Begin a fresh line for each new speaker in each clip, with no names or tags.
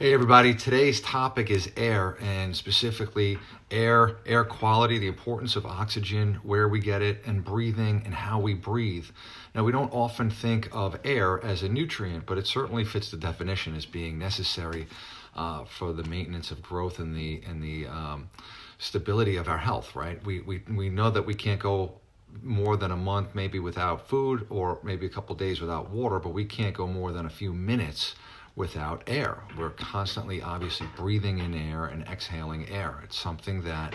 Hey everybody, today's topic is air, and specifically air quality, the importance of oxygen, where we get it, and breathing and how we breathe. Now, we don't often think of air as a nutrient, but it certainly fits the definition as being necessary for the maintenance of growth and the stability of our health, right? We know that we can't go more than a month maybe without food, or maybe a couple days without water, but we can't go more than a few minutes without air. We're constantly obviously breathing in air and exhaling air. It's something that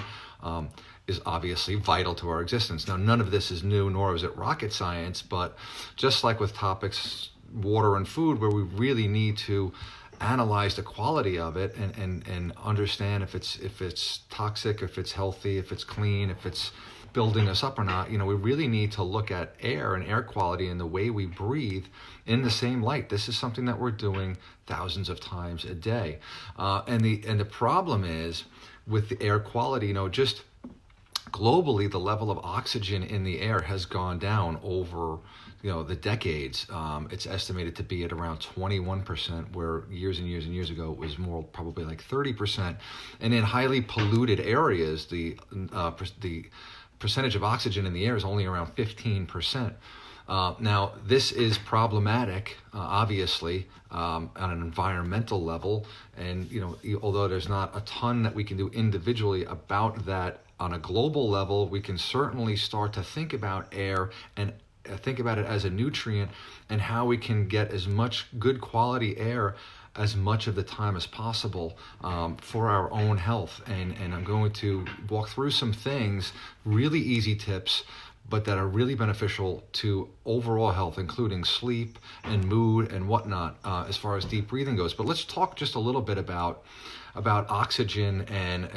is obviously vital to our existence. Now, none of this is new, nor is it rocket science, but just like with topics water and food, where we really need to analyze the quality of it and understand if it's toxic, if it's healthy, if it's clean, if it's building us up or not. We really need to look at air and air quality and the way we breathe in the same light. This is something that we're doing thousands of times a day. And the problem is with the air quality, just globally, the level of oxygen in the air has gone down over the decades. It's estimated to be at around 21%, where years and years and years ago it was more probably like 30%. And in highly polluted areas, the percentage of oxygen in the air is only around 15%. Now, this is problematic, obviously, on an environmental level. And, although there's not a ton that we can do individually about that on a global level, we can certainly start to think about air and think about it as a nutrient, and how we can get as much good quality air as much of the time as possible for our own health. And I'm going to walk through some things, really easy tips, but that are really beneficial to overall health, including sleep and mood and whatnot, as far as deep breathing goes. But let's talk just a little bit about oxygen. And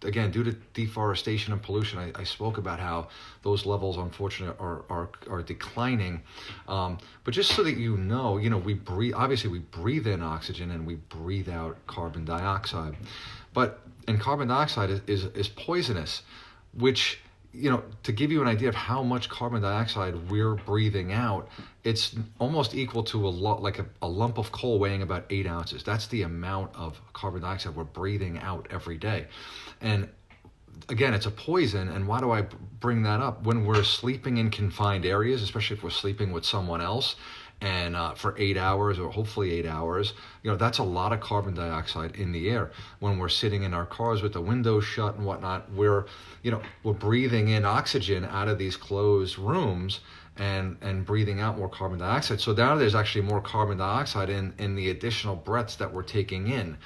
again, due to deforestation and pollution, I spoke about how those levels, unfortunately, are declining. But just so that we breathe. Obviously, we breathe in oxygen and we breathe out carbon dioxide. And carbon dioxide is poisonous, which, to give you an idea of how much carbon dioxide we're breathing out, it's almost equal to a lump of coal weighing about 8 ounces. That's the amount of carbon dioxide we're breathing out every day. And again, it's a poison. And why do I bring that up? When we're sleeping in confined areas, especially if we're sleeping with someone else, and for 8 hours, or hopefully 8 hours, that's a lot of carbon dioxide in the air. When we're sitting in our cars with the windows shut and whatnot, we're breathing in oxygen out of these closed rooms and breathing out more carbon dioxide. So now there's actually more carbon dioxide in the additional breaths that we're taking in.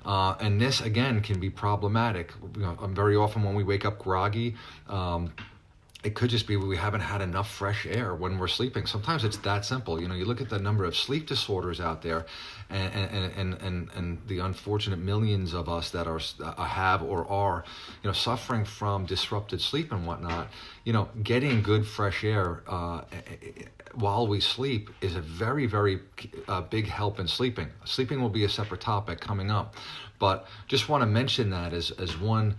And this, again, can be problematic. Very often when we wake up groggy, it could just be we haven't had enough fresh air when we're sleeping. Sometimes it's that simple. You look at the number of sleep disorders out there, and the unfortunate millions of us that have or are suffering from disrupted sleep and whatnot. Getting good fresh air while we sleep is a very, very big help in sleeping. Sleeping will be a separate topic coming up, but just want to mention that as one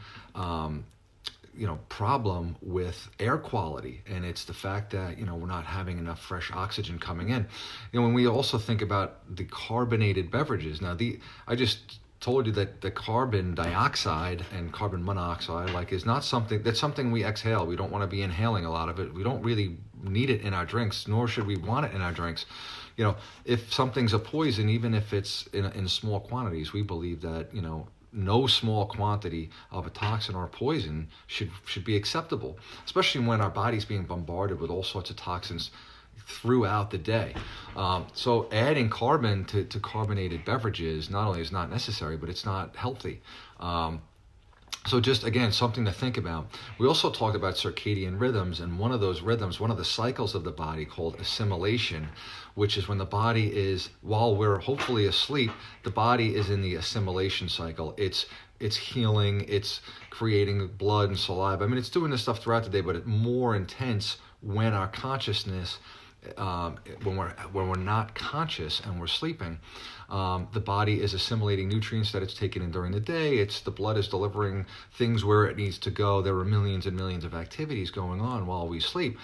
problem with air quality, and it's the fact that we're not having enough fresh oxygen coming in. When we also think about the carbonated beverages, now I just told you that the carbon dioxide and carbon monoxide is not something we exhale. We don't want to be inhaling a lot of it. We don't really need it in our drinks, nor should we want it in our drinks. If something's a poison, even if it's in small quantities, we believe that no small quantity of a toxin or a poison should be acceptable, especially when our body's being bombarded with all sorts of toxins throughout the day. So adding carbon to carbonated beverages not only is not necessary, but it's not healthy. So just, again, something to think about. We also talked about circadian rhythms, and one of those rhythms, one of the cycles of the body called assimilation, which is when the body is, while we're hopefully asleep, the body is in the assimilation cycle. It's healing, it's creating blood and saliva. It's doing this stuff throughout the day, but it's more intense when our consciousness, when we're not conscious and we're sleeping. The body is assimilating nutrients that it's taken in during the day. The blood is delivering things where it needs to go. There are millions and millions of activities going on while we sleep.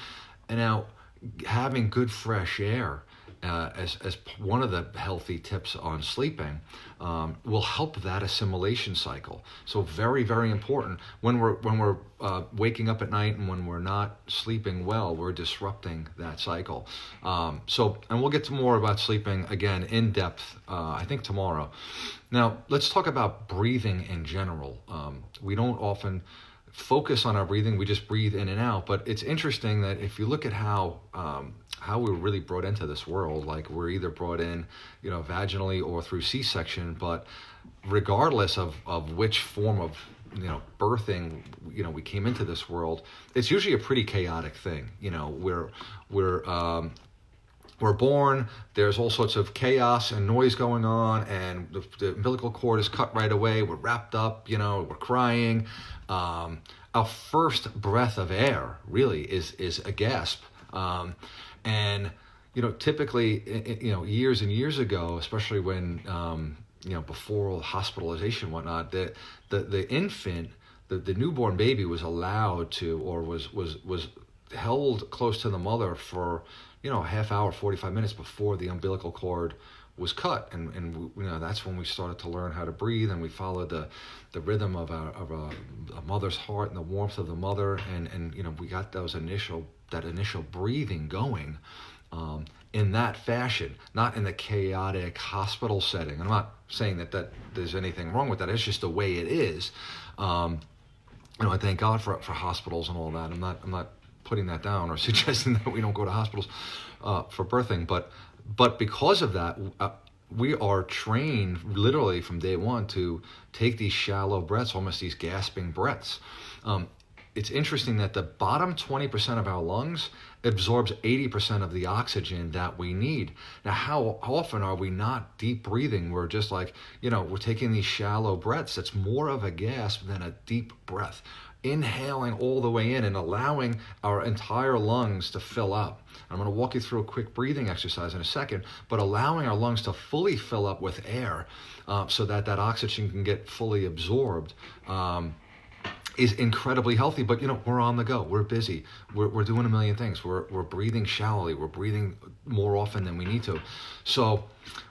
And now, having good fresh air as one of the healthy tips on sleeping, will help that assimilation cycle. So very, very important when we're waking up at night and when we're not sleeping well, we're disrupting that cycle. And we'll get to more about sleeping again in depth, I think tomorrow. Now let's talk about breathing in general. We don't often focus on our breathing; we just breathe in and out. But it's interesting that if you look at how we were really brought into this world, like we're either brought in, vaginally or through C-section, but regardless of which form of birthing, we came into this world, it's usually a pretty chaotic thing. We're born, there's all sorts of chaos and noise going on, and the umbilical cord is cut right away. We're wrapped up, we're crying. Our first breath of air really is a gasp. And typically, years and years ago, especially when, before hospitalization and whatnot, the infant, the newborn baby was allowed to, or was held close to the mother for, a half hour, 45 minutes before the umbilical cord was cut. And that's when we started to learn how to breathe, and we followed the rhythm of a mother's heart and the warmth of the mother. And we got that initial breathing going in that fashion, not in the chaotic hospital setting. I'm not saying that there's anything wrong with that. It's just the way it is. I thank God for hospitals and all that. I'm not putting that down or suggesting that we don't go to hospitals for birthing, but because of that, we are trained literally from day one to take these shallow breaths, almost these gasping breaths. It's interesting that the bottom 20% of our lungs absorbs 80% of the oxygen that we need. Now, how often are we not deep breathing? We're just like, we're taking these shallow breaths. That's more of a gasp than a deep breath. Inhaling all the way in and allowing our entire lungs to fill up. I'm going to walk you through a quick breathing exercise in a second, but allowing our lungs to fully fill up with air so that oxygen can get fully absorbed is incredibly healthy. But we're on the go, we're busy, we're doing a million things, we're breathing shallowly, we're breathing more often than we need to. So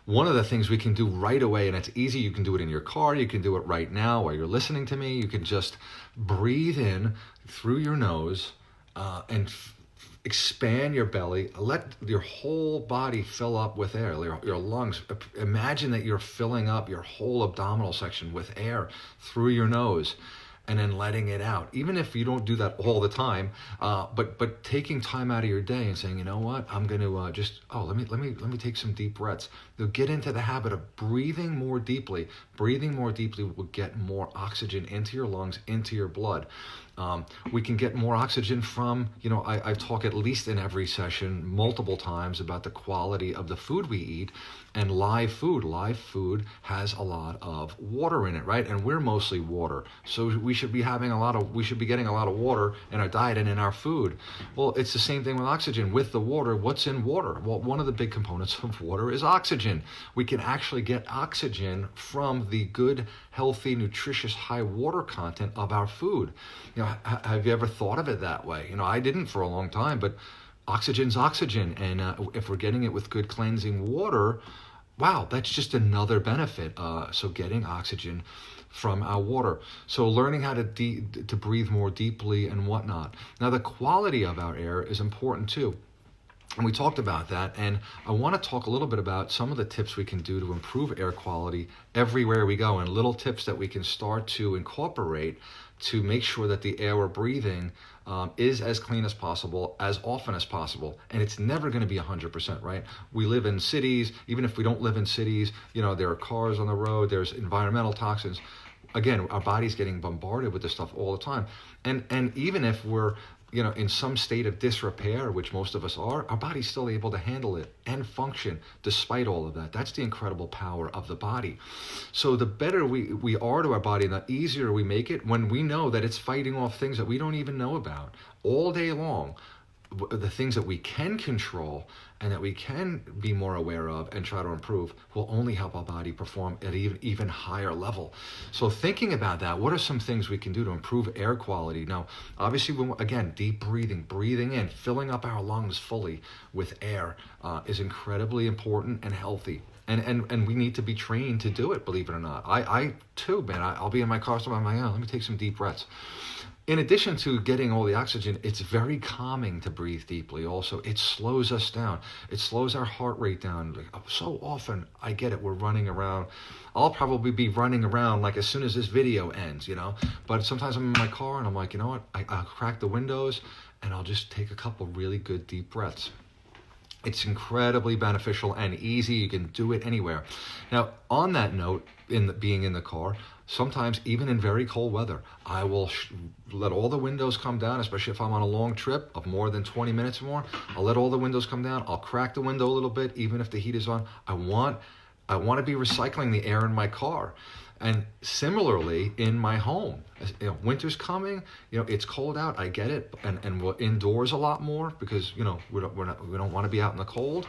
one of the things we can do right away, and it's easy, you can do it in your car, you can do it right now while you're listening to me, you can just breathe in through your nose and expand your belly, let your whole body fill up with air, your lungs. Imagine that you're filling up your whole abdominal section with air through your nose, and then letting it out. Even if you don't do that all the time, but taking time out of your day and saying, you know what, I'm going to let me take some deep breaths. You'll get into the habit of breathing more deeply. Breathing more deeply will get more oxygen into your lungs, into your blood. We can get more oxygen from, I talk at least in every session multiple times about the quality of the food we eat, and live food. Live food has a lot of water in it, right? And we're mostly water. So we should be getting a lot of water in our diet and in our food. Well, it's the same thing with oxygen. With the water, what's in water? Well, one of the big components of water is oxygen. We can actually get oxygen from the good, healthy, nutritious, high water content of our food. Have you ever thought of it that way? I didn't for a long time, but oxygen's oxygen. And if we're getting it with good cleansing water, wow, that's just another benefit. So getting oxygen from our water. So learning how to breathe more deeply and whatnot. Now, the quality of our air is important too. And we talked about that, and I want to talk a little bit about some of the tips we can do to improve air quality everywhere we go, and little tips that we can start to incorporate to make sure that the air we're breathing is as clean as possible, as often as possible. And it's never going to be 100%, right? We live in cities. Even if we don't live in cities, there are cars on the road, there's environmental toxins. Again, our body's getting bombarded with this stuff all the time. And even if we're in some state of disrepair, which most of us are, our body's still able to handle it and function despite all of that. That's the incredible power of the body. So the better we are to our body, and the easier we make it when we know that it's fighting off things that we don't even know about all day long. the things that we can control and that we can be more aware of and try to improve will only help our body perform at even higher level. So thinking about that, what are some things we can do to improve air quality? Now, obviously, again, deep breathing in, filling up our lungs fully with air is incredibly important and healthy. And we need to be trained to do it, believe it or not. I too, man, I'll be in my car, so I'm like, oh, let me take some deep breaths. In addition to getting all the oxygen, it's very calming to breathe deeply also. It slows us down. It slows our heart rate down. So often, I get it, we're running around. I'll probably be running around like as soon as this video ends, But sometimes I'm in my car and I'm like, you know what? I'll crack the windows and I'll just take a couple really good deep breaths. It's incredibly beneficial and easy. You can do it anywhere. Now, on that note, being in the car, sometimes even in very cold weather, I will let all the windows come down, especially if I'm on a long trip of more than 20 minutes or more. I'll let all the windows come down. I'll crack the window a little bit, even if the heat is on. I want to be recycling the air in my car. And similarly, in my home, winter's coming. It's cold out. I get it, and we're indoors a lot more because we don't want to be out in the cold.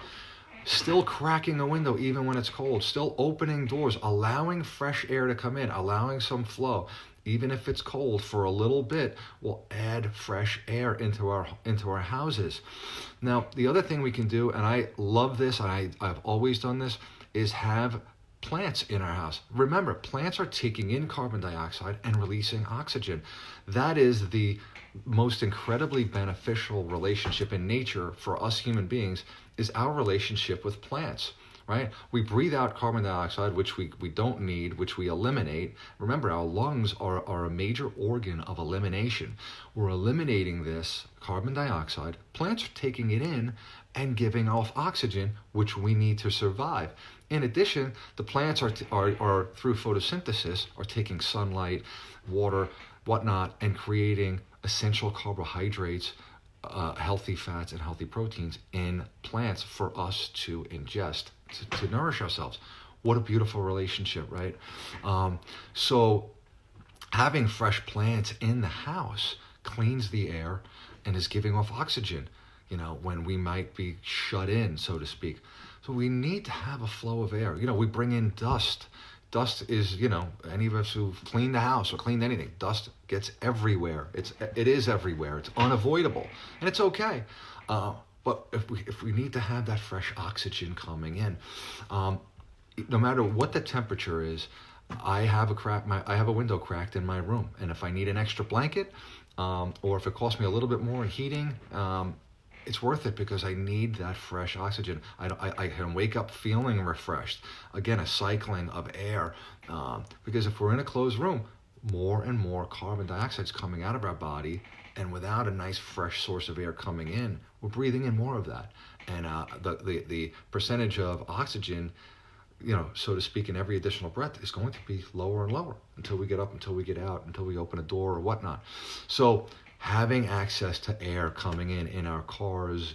Still cracking a window even when it's cold. Still opening doors, allowing fresh air to come in, allowing some flow, even if it's cold for a little bit. Will add fresh air into our houses. Now, the other thing we can do, and I love this, and I've always done this, is have plants in our house. Remember, plants are taking in carbon dioxide and releasing oxygen. That is the most incredibly beneficial relationship in nature for us human beings, is our relationship with plants, right? We breathe out carbon dioxide, which we don't need, which we eliminate. Remember, our lungs are a major organ of elimination. We're eliminating this carbon dioxide. Plants are taking it in and giving off oxygen, which we need to survive. In addition, the plants are through photosynthesis, are taking sunlight, water, whatnot, and creating essential carbohydrates, healthy fats, and healthy proteins in plants for us to ingest, to nourish ourselves. What a beautiful relationship, right? So having fresh plants in the house cleans the air and is giving off oxygen, when we might be shut in, so to speak. So we need to have a flow of air. We bring in dust. Dust is, any of us who've cleaned the house or cleaned anything, dust gets everywhere. It is everywhere. It's unavoidable, and it's okay. But if we need to have that fresh oxygen coming in, no matter what the temperature is, I have a window cracked in my room, and if I need an extra blanket, or if it costs me a little bit more in heating, it's worth it because I need that fresh oxygen. I can wake up feeling refreshed. Again, a cycling of air. Because if we're in a closed room, more and more carbon dioxide is coming out of our body, and without a nice fresh source of air coming in, we're breathing in more of that. And the percentage of oxygen, so to speak, in every additional breath is going to be lower and lower until we get up, until we get out, until we open a door or whatnot. So having access to air coming in our cars,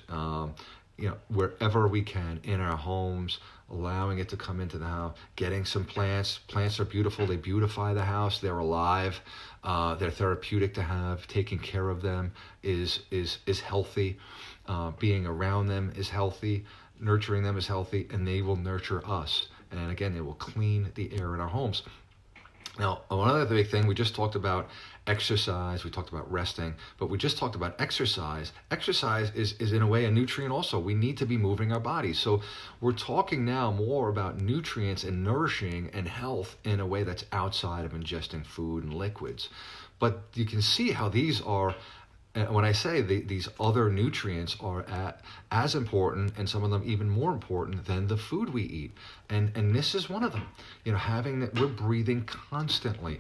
wherever we can, in our homes, allowing it to come into the house, getting some plants. Plants are beautiful. They beautify the house. They're alive. They're therapeutic to have. Taking care of them is healthy. Being around them is healthy. Nurturing them is healthy, and they will nurture us. And again, they will clean the air in our homes. Now, one other big thing, we just talked about exercise, we talked about resting, but we just talked about exercise. Exercise is in a way a nutrient also. We need to be moving our bodies. So we're talking now more about nutrients and nourishing and health in a way that's outside of ingesting food and liquids. But you can see how these are, when I say these other nutrients are as important, and some of them even more important than the food we eat, and this is one of them. Having that, we're breathing constantly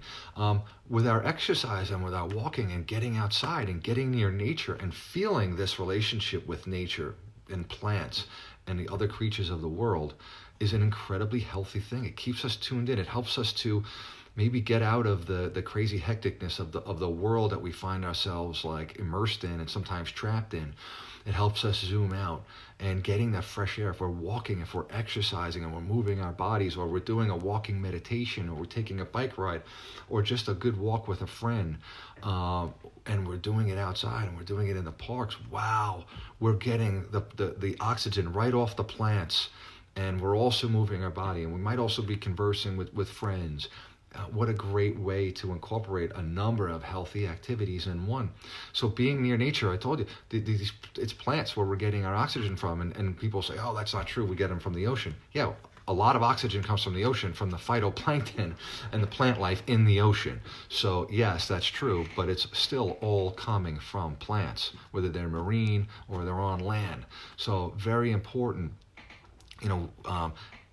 with our exercise and with our walking and getting outside and getting near nature and feeling this relationship with nature and plants and the other creatures of the world is an incredibly healthy thing. It keeps us tuned in. It helps us to maybe get out of the crazy hecticness of the world that we find ourselves like immersed in and sometimes trapped in. It helps us zoom out and getting that fresh air. If we're walking, if we're exercising and we're moving our bodies, or we're doing a walking meditation, or we're taking a bike ride, or just a good walk with a friend, and we're doing it outside and we're doing it in the parks, wow, we're getting the oxygen right off the plants, and we're also moving our body, and we might also be conversing with friends. What a great way to incorporate a number of healthy activities in one. So being near nature, I told you, it's plants where we're getting our oxygen from, and people say, oh, that's not true, we get them from the ocean. Yeah, a lot of oxygen comes from the ocean, from the phytoplankton and the plant life in the ocean. So yes, that's true, but it's still all coming from plants, whether they're marine or they're on land. So very important,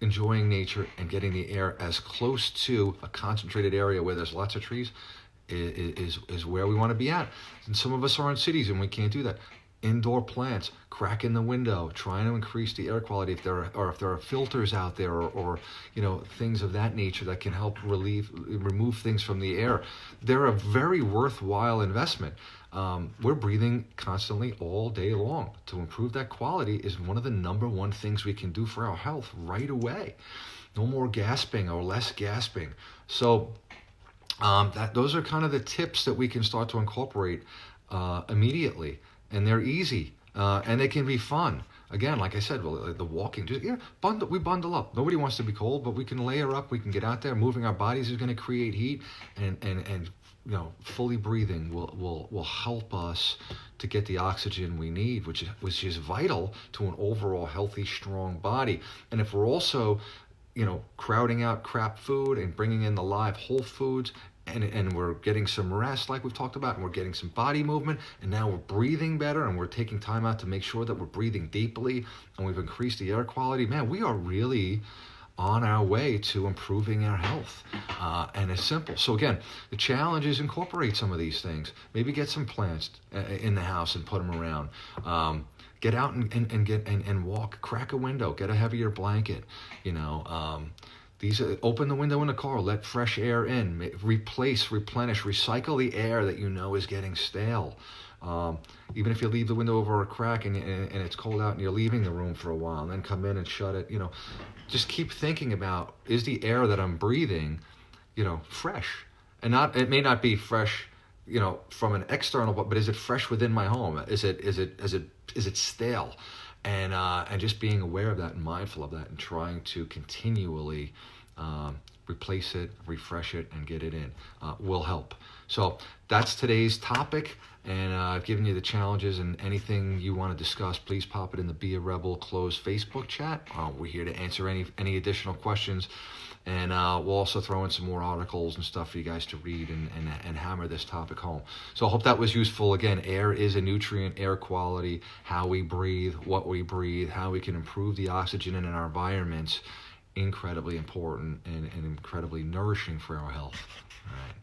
enjoying nature and getting the air as close to a concentrated area where there's lots of trees is where we want to be at. And some of us are in cities and we can't do that. Indoor plants, crack in the window, trying to increase the air quality. If there are filters out there, or things of that nature that can help remove things from the air, they're a very worthwhile investment. We're breathing constantly all day long. To improve that quality is one of the number one things we can do for our health right away. No more gasping or less gasping. So those are kind of the tips that we can start to incorporate immediately. And they're easy, and they can be fun. Again, like I said, the walking, we bundle up. Nobody wants to be cold, but we can layer up. We can get out there. Moving our bodies is going to create heat, and fully breathing will help us to get the oxygen we need, which is vital to an overall healthy, strong body. And if we're also, crowding out crap food and bringing in the live whole foods, and we're getting some rest like we've talked about, and we're getting some body movement, and now we're breathing better, and we're taking time out to make sure that we're breathing deeply, and we've increased the air quality, man, we are really on our way to improving our health. And it's simple. So again, the challenge is incorporate some of these things. Maybe get some plants in the house and put them around. Get out and walk, crack a window, get a heavier blanket, open the window in the car, let fresh air in, replenish, recycle the air that is getting stale. Even if you leave the window over a crack and it's cold out and you're leaving the room for a while, and then come in and shut it, just keep thinking about, is the air that I'm breathing, fresh? And it may not be fresh, from an external, but is it fresh within my home? Is it stale? And just being aware of that and mindful of that, and trying to continually replace it, refresh it, and get it in will help. So that's today's topic, and I've given you the challenges, and anything you want to discuss, please pop it in the Be a Rebel closed Facebook chat. We're here to answer any additional questions, and we'll also throw in some more articles and stuff for you guys to read and hammer this topic home. So I hope that was useful. Again, air is a nutrient, air quality, how we breathe, what we breathe, how we can improve the oxygen in our environments, incredibly important and incredibly nourishing for our health. All right.